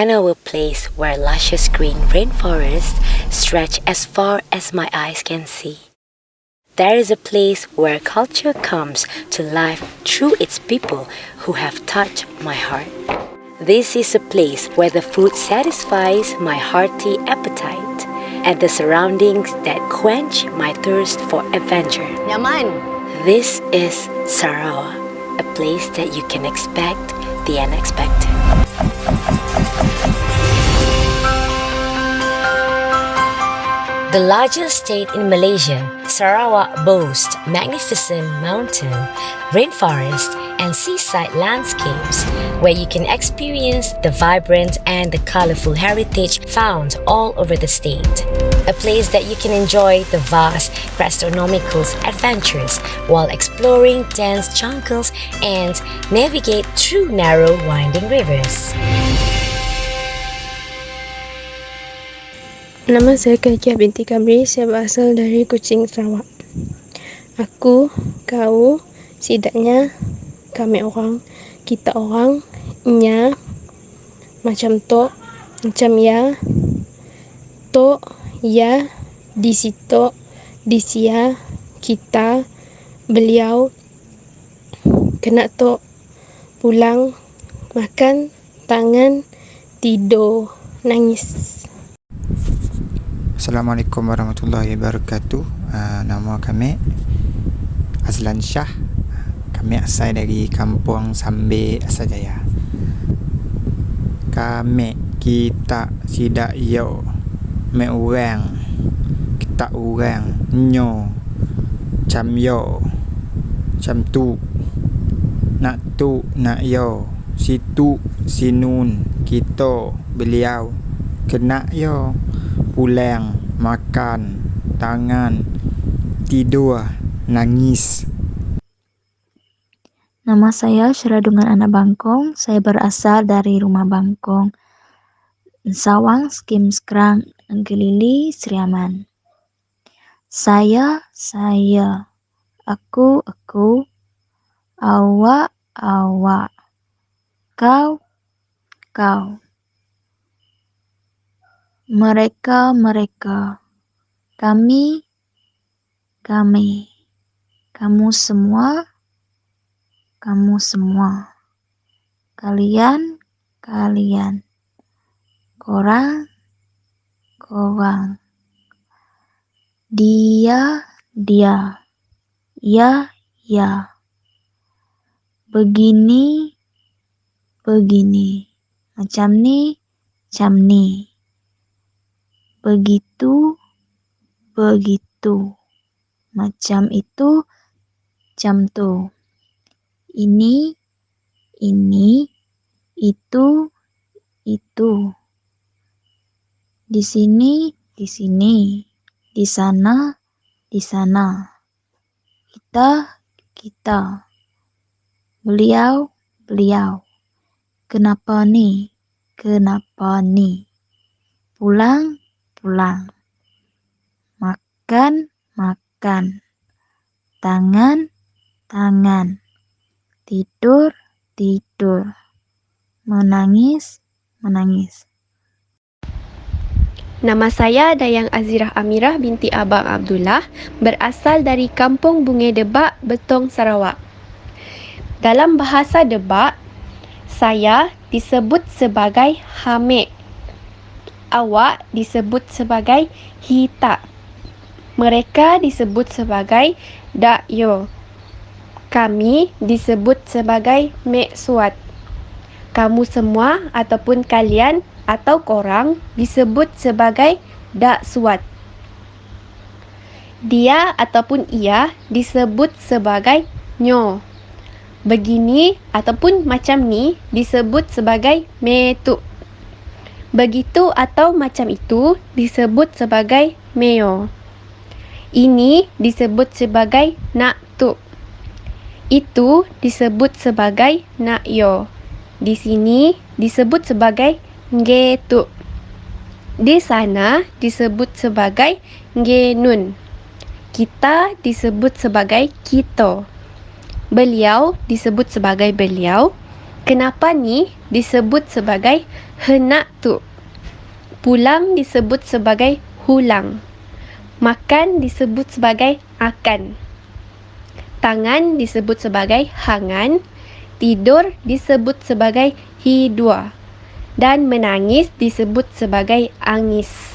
I know a place where luscious green rainforests stretch as far as my eyes can see. There is a place where culture comes to life through its people who have touched my heart. This is a place where the food satisfies my hearty appetite and the surroundings that quench my thirst for adventure. Nyaman. This is Sarawak, a place that you can expect the unexpected. The largest state in Malaysia, Sarawak boasts magnificent mountain, rainforest, and seaside landscapes where you can experience the vibrant and the colorful heritage found all over the state. A place that you can enjoy the vast gastronomical adventures while exploring dense jungles and navigate through narrow winding rivers. Nama saya Khaijah binti Kamri. Saya berasal dari Kuching, Sarawak. Aku, kau, setidaknya, kami orang, kita orang, nya, macam tok, macam ya, tok, ya, di situ, di sia, kita, beliau, kena tok, pulang, makan, tangan, tidur, nangis. Assalamualaikum warahmatullahi wabarakatuh. Nama kami Azlan Shah. Kami asal dari Kampung Sambil Asajaya. Kita sidak yo me orang, kita orang nyo cam yo cam tu nak yo situ sinun kita beliau kena yo pulang makan tangan tidur nangis. Nama saya Syaradungan Anak Bangkong. Saya berasal dari Rumah Bangkong, Sawang, Skim Skrang, Gelili, Seriaman. Saya, aku, awak, kau, mereka, kami, kamu semua, kalian, korang, dia, ya, begini, macam ni, begitu, macam itu, macam tu, ini, itu, di sini, di sana, kita, beliau, kenapa ni, pulang, makan, tangan, tidur, menangis. Nama saya Dayang Azirah Amirah binti Abang Abdullah, berasal dari Kampung Bungai Debak, Betong, Sarawak. Dalam bahasa Debak, saya disebut sebagai Hamid. Awak disebut sebagai Hita. Mereka disebut sebagai Dakyo. Kami disebut sebagai Mek Suat. Kamu semua ataupun kalian atau korang disebut sebagai Dak Suat. Dia ataupun ia disebut sebagai Nyo. Begini ataupun macam ni disebut sebagai Metuk. Begitu atau macam itu disebut sebagai Meo. Ini disebut sebagai Nak Tuk. Itu disebut sebagai Nak Yo. Di sini disebut sebagai Ngetuk. Di sana disebut sebagai Ngenun. Kita disebut sebagai Kito. Beliau disebut sebagai beliau. Kenapa ni disebut sebagai hendak tu? Pulang disebut sebagai hulang. Makan disebut sebagai akan. Tangan disebut sebagai hangan. Tidur disebut sebagai hidua. Dan menangis disebut sebagai angis.